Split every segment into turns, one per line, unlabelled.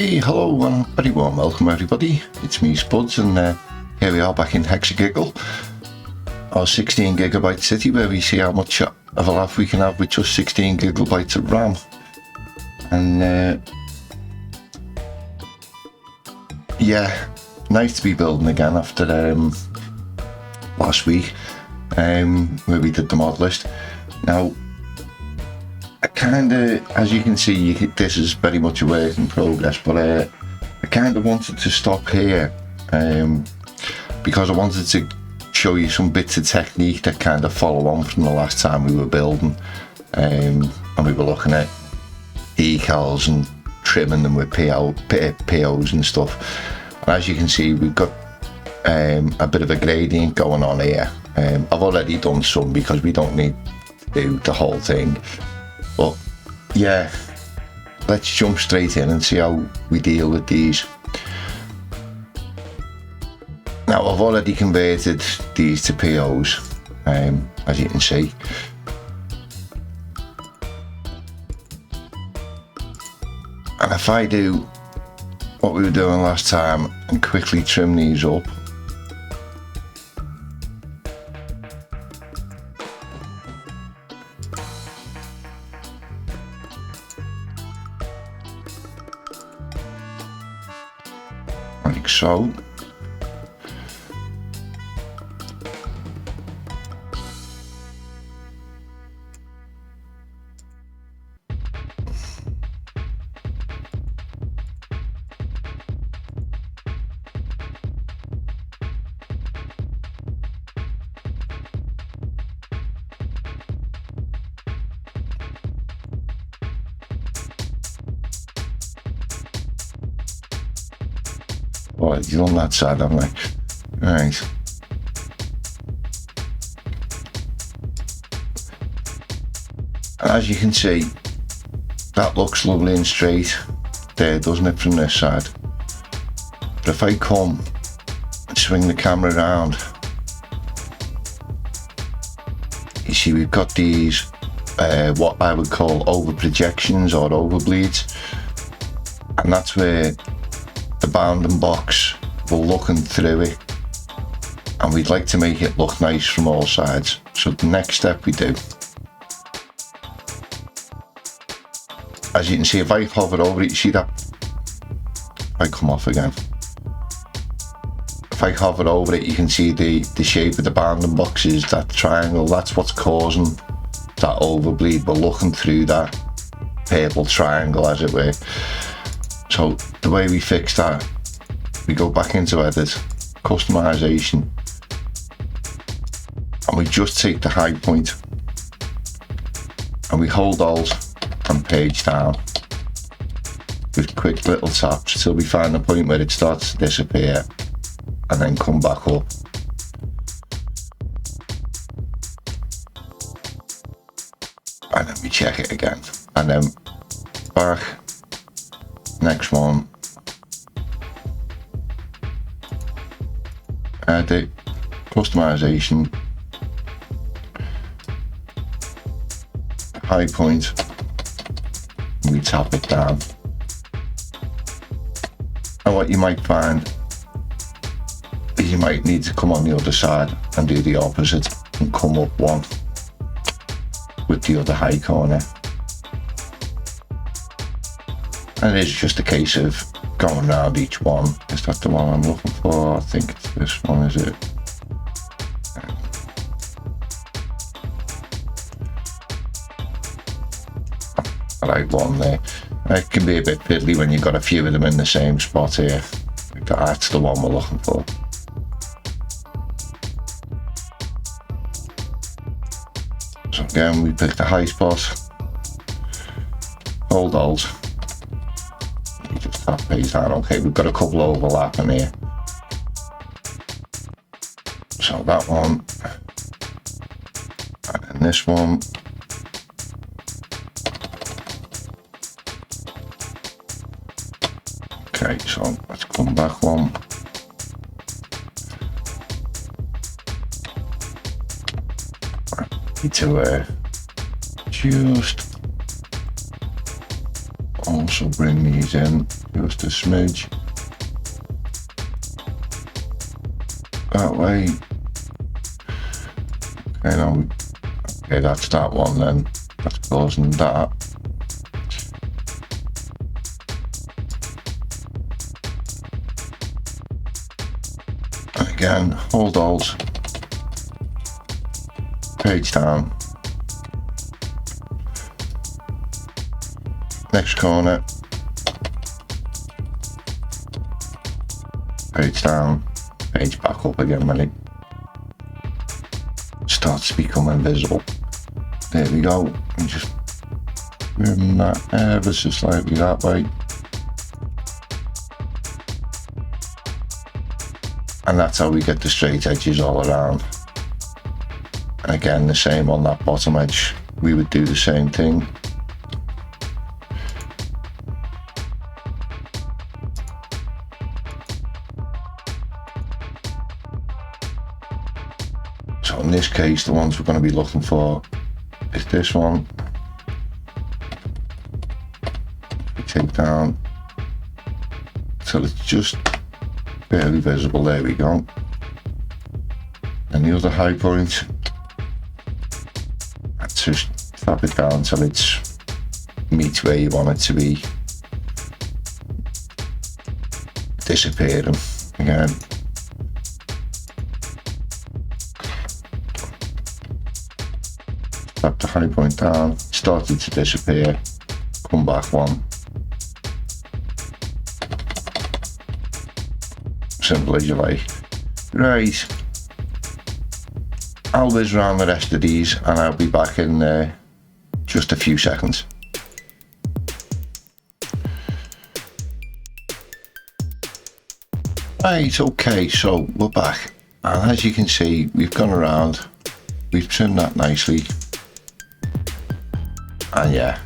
Hey, hello and very warm welcome everybody. It's me Spuds and here we are back in Hexagiggle, our 16 gigabyte city where we see how much of a laugh we can have with just 16 gigabytes of RAM. And yeah, nice to be building again after last week where we did the mod list. Now I kinda, as you can see, this is very much a work in progress, but I kinda wanted to stop here because I wanted to show you some bits of technique that kind of follow on from the last time we were building, and we were looking at decals and trimming them with POs and stuff. And as you can see, we've got a bit of a gradient going on here. I've already done some because we don't need to do the whole thing. But yeah, let's jump straight in and see how we deal with these. Now I've already converted these to POs, as you can see. And if I do what we were doing last time and quickly trim these up, like so. Oh, you're on that side, haven't I? Right. As you can see, that looks lovely and straight there, doesn't it, from this side? But if I come and swing the camera around, you see we've got these, what I would call over projections or overbleeds, and that's where the bounding box, we're looking through it, and we'd like to make it look nice from all sides. So the next step we do, as you can see, if I hover over it, you see that I come off again. If I hover over it, you can see the shape of the bounding boxes, that triangle. That's what's causing that overbleed. We're looking through that purple triangle, as it were. So the way we fix that, we go back into edit, customization, and we just take the high point and we hold Alt and page down with quick little taps till we find the point where it starts to disappear, and then come back up. And then we check it again, and then back. Next one, edit, customization, high point, and we tap it down. And what you might find is you might need to come on the other side and do the opposite and come up one with the other high corner. And it is just a case of going around each one. Is that the one I'm looking for? I think it's this one, is it? I like one there. It can be a bit fiddly when you've got a few of them in the same spot here. That's the one we're looking for. So again, we pick the high spot, hold Alt. That page down. Okay, we've got a couple overlapping here. So that one, and then this one. Okay, so let's come back one. Need to just also bring these in just a smidge. That way. Okay, now okay, that's that one then. That's closing that. And again, hold Alt, page down. Next corner, page down, page back up again when it starts to become invisible. There we go, and just bring that ever so slightly that way. And that's how we get the straight edges all around. And again, the same on that bottom edge, we would do the same thing. So in this case, the ones we're going to be looking for is this one. We take down till it's just barely visible. There we go. And the other high point, let's just tap it down till it's meets where you want it to be. Disappearing again. Tap the high point down, started to disappear, come back one. Simple as you like. Right, I'll whiz around the rest of these and I'll be back in just a few seconds. Right, okay, so we're back, and as you can see, we've gone around, we've trimmed that nicely. And yeah,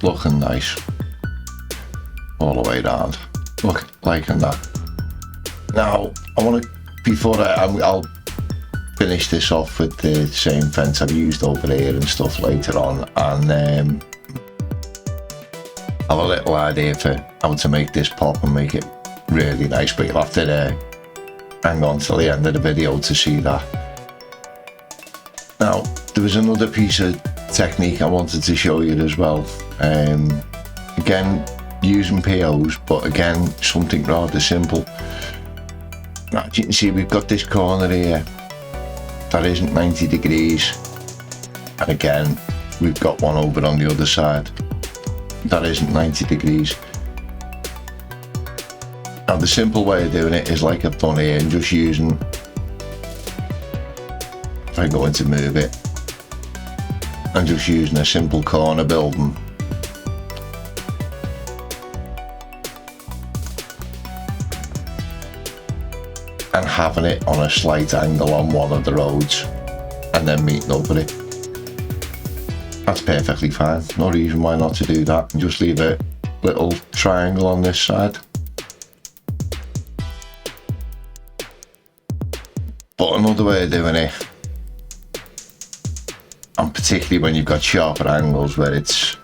looking nice all the way around. Look, liking that. Now, I want to, before I'll finish this off with the same fence I've used over here and stuff later on, and have a little idea for how to make this pop and make it really nice, but you'll have to hang on till the end of the video to see that. Now, there was another piece of technique I wanted to show you as well. Again, using POs, but again, something rather simple. Now, as you can see, we've got this corner here that isn't 90 degrees, and again, we've got one over on the other side that isn't 90 degrees. Now, the simple way of doing it is like I've done here, and just using, if I go into move it, and just using a simple corner building. And having it on a slight angle on one of the roads, and then meeting over it. That's perfectly fine, no reason why not to do that, and just leave a little triangle on this side. But another way of doing it, and particularly when you've got sharper angles where it's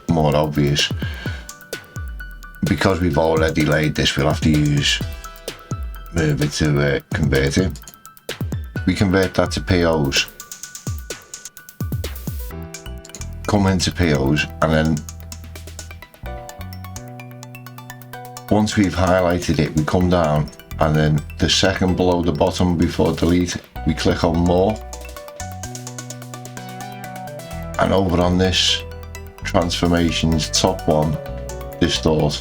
more obvious, because we've already laid this, we'll have to use move it to convert it. We convert that to POs, come into POs, and then once we've highlighted it, we come down, and then the second below the bottom before delete, we click on more, and over on this transformations top one, distort.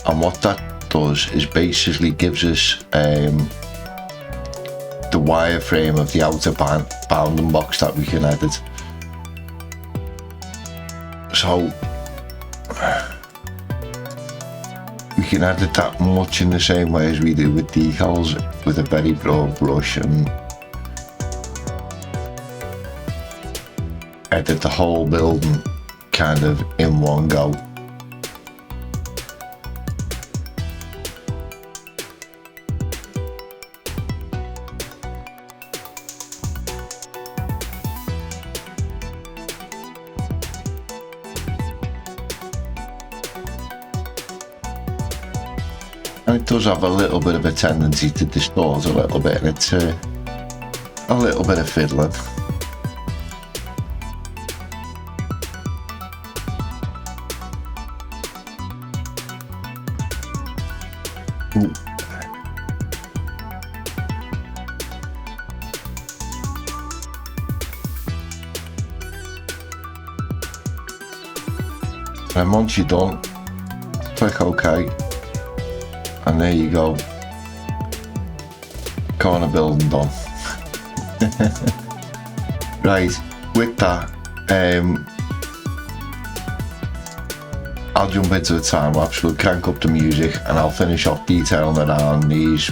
And what that does is basically gives us the wireframe of the outer bounding box that we can edit. So we can edit that much in the same way as we do with decals, with a very broad brush, and edit the whole building kind of in one go. And it does have a little bit of a tendency to distort a little bit, and it's a little bit of fiddling. Ooh. And once you're done, click OK, and there you go, corner building done. Right, with that, I'll jump into the time lapse. We'll crank up the music and I'll finish off detailing around these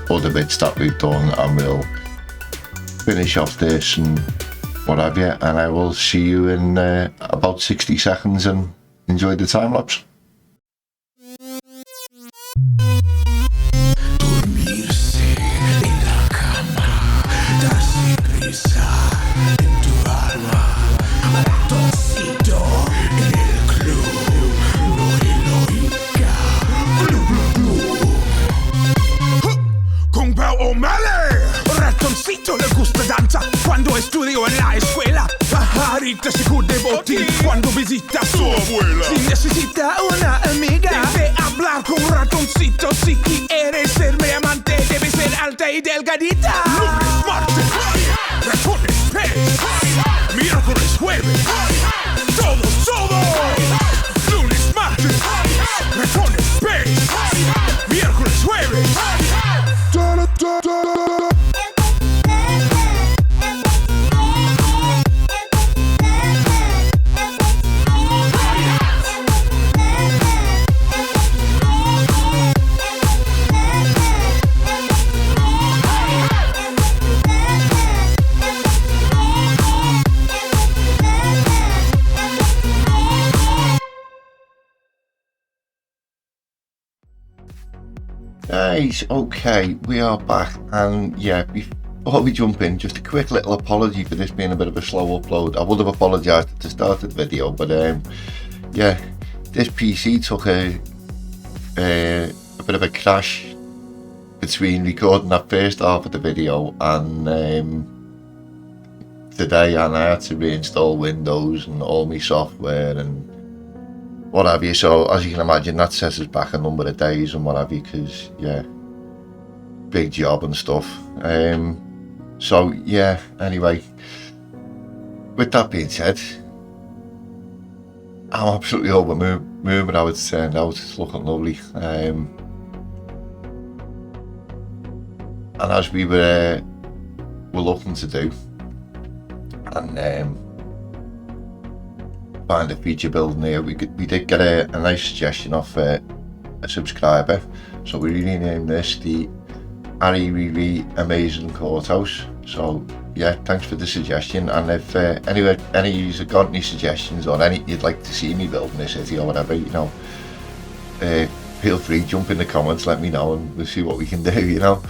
other bits that we've done, and we'll finish off this and what have you, and I will see you in about 60 seconds, and enjoy the time lapse.
Le gusta danza cuando estudio en la escuela. Pajarita se cubre de botín cuando visita a su abuela. Si necesita una amiga, debe hablar con un ratoncito. Si quiere ser mi amante, debe ser alta y delgadita. Lunes, martes, ratones, pez. Miércoles, jueves, todo. Lunes, martes, ratones, pez. Miércoles, jueves.
Nice, okay, we are back, and yeah, before we jump in, just a quick little apology for this being a bit of a slow upload. I would have apologised at the start of the video, but yeah, this PC took a bit of a crash between recording that first half of the video and today, and I had to reinstall Windows and all my software and what have you. So as you can imagine, that sets us back a number of days and what have you, because yeah, big job and stuff. So yeah, anyway, with that being said, I'm absolutely over moving how it's turned out. It's looking lovely. And as we were looking to do, and find a feature building here, we did get a nice suggestion off a subscriber, so we really named this the Really Amazing Courthouse. So yeah, thanks for the suggestion, and if any of you have got any suggestions or any you'd like to see me build in this city or whatever, you know, feel free, jump in the comments, let me know, and we'll see what we can do, you know.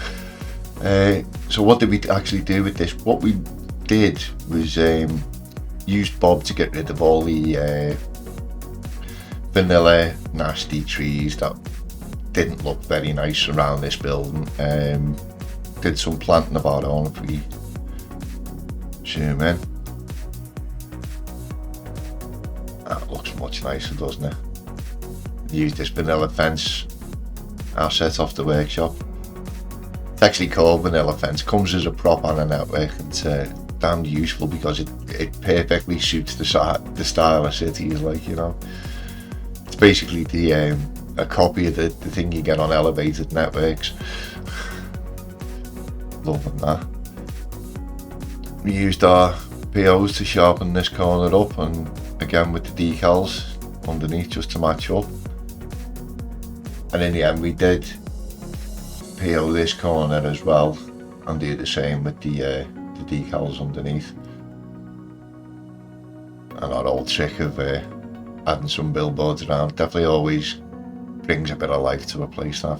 So what did we actually do with this? What we did was used Bob to get rid of all the vanilla nasty trees that didn't look very nice around this building. Did some planting of our own. If we zoom in, that looks much nicer, doesn't it? Used this vanilla fence I set off the workshop. It's actually called vanilla fence, comes as a prop on a network. It's damn useful because it perfectly suits the style of cities, like, you know. It's basically the a copy of the thing you get on elevated networks. Loving that. We used our POs to sharpen this corner up, and again with the decals underneath just to match up. And in the end we did PO this corner as well and do the same with the decals underneath. And our old trick of adding some billboards around definitely always brings a bit of life to a place that.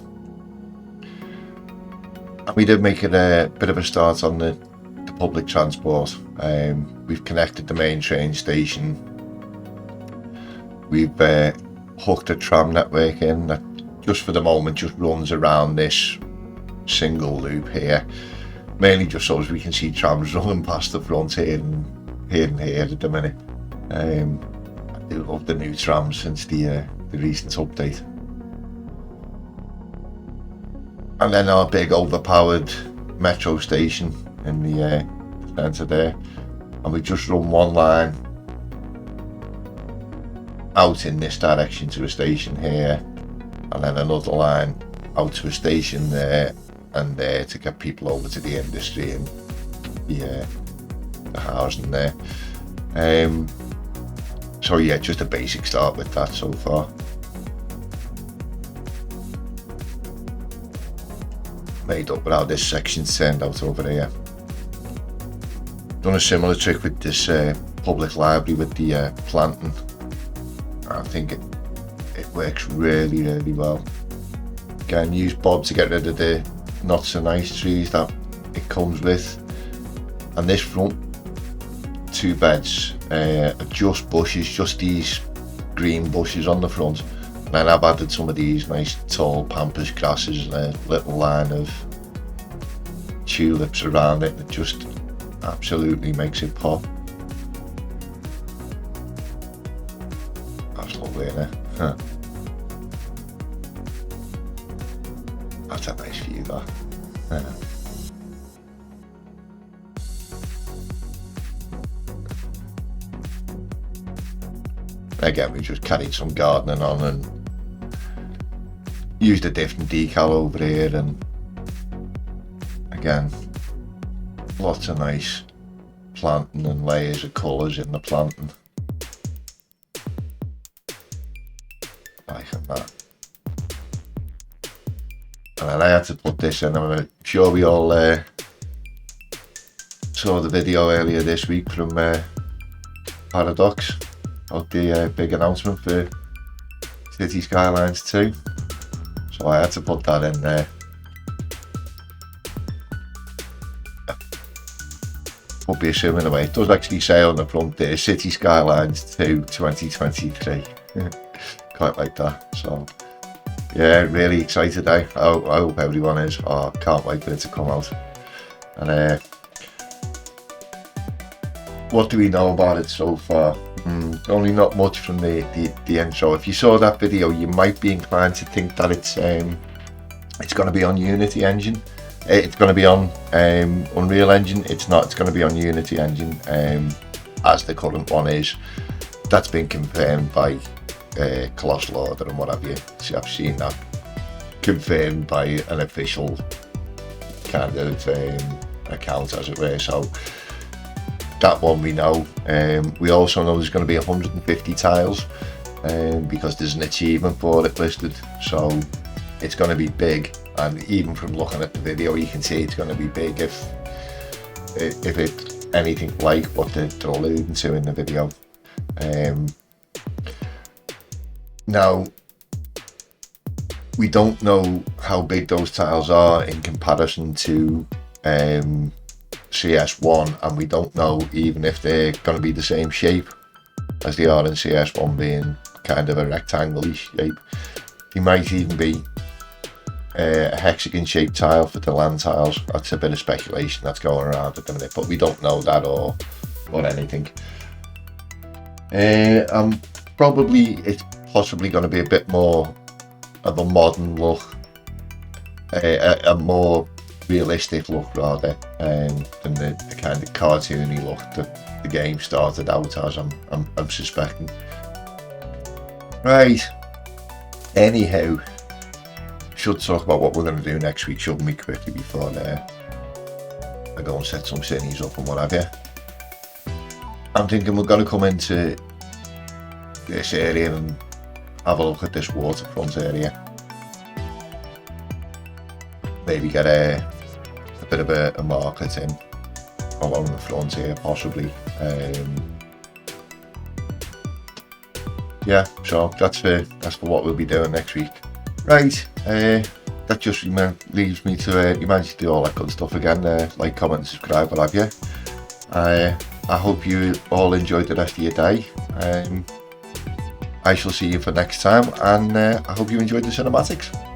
And we did make it a bit of a start on the public transport. We've connected the main train station. We've hooked a tram network in that just for the moment, just runs around this single loop here, mainly just so as we can see trams running past the front here and here at the minute. I do love the new trams since the recent update. And then our big overpowered metro station in the centre there, and we just run one line out in this direction to a station here, and then another line out to a station there and there to get people over to the industry and the housing there. So yeah, just a basic start with that so far. Made up with how this section's turned out over here. Done a similar trick with this public library with the planting. I think it works really, really well. Again, use Bob to get rid of the not so nice trees that it comes with. And this front 2 beds are just bushes, just these green bushes on the front. And then I've added some of these nice tall pampas grasses and a little line of tulips around it that just absolutely makes it pop. That's lovely, isn't it? Huh. That's a nice view, that. Yeah. Again, we just carried some gardening on and used a different decal over here, and again, lots of nice planting and layers of colours in the planting. Like that. And then I had to put this in. I'm sure we all saw the video earlier this week from Paradox about the big announcement for City Skylines 2. So I had to put that in there. Would be assuming away. It does actually say on the front there, City Skylines 2 2023. Quite like that. So yeah, really excited. I hope everyone is. Oh, can't wait for it to come out. And what do we know about it so far? Only not much from the intro. If you saw that video, you might be inclined to think that it's going to be on Unity engine. It's going to be on Unreal Engine. It's not. It's going to be on Unity Engine, as the current one is. That's been confirmed by Colossal Order and what have you. So I've seen that confirmed by an official kind of account, as it were. So that one we know. We also know there's going to be 150 tiles because there's an achievement for it listed. So it's going to be big. And even from looking at the video, you can see it's going to be big if it's anything like what they're alluding to in the video. Now, we don't know how big those tiles are in comparison to CS1, and we don't know even if they're going to be the same shape as they are in CS1, being kind of a rectangle shape. They might even be a hexagon shaped tile for the land tiles. That's a bit of speculation that's going around at the minute, but we don't know that or anything. Probably it's possibly going to be a bit more of a modern look, a more realistic look rather, than the kind of cartoony look that the game started out as. I'm suspecting. Right. Anyhow, should talk about what we're going to do next week, shouldn't we, quickly before I go and set some cities up and what have you. I'm thinking we're going to come into this area and have a look at this waterfront area. Maybe get a bit of a market in along the front here, possibly. Yeah, so that's for what we'll be doing next week. Right, that just leaves me to remind you to do all that good stuff again. Like, comment, subscribe, what have you. I hope you all enjoyed the rest of your day. I shall see you for next time, and I hope you enjoyed the cinematics.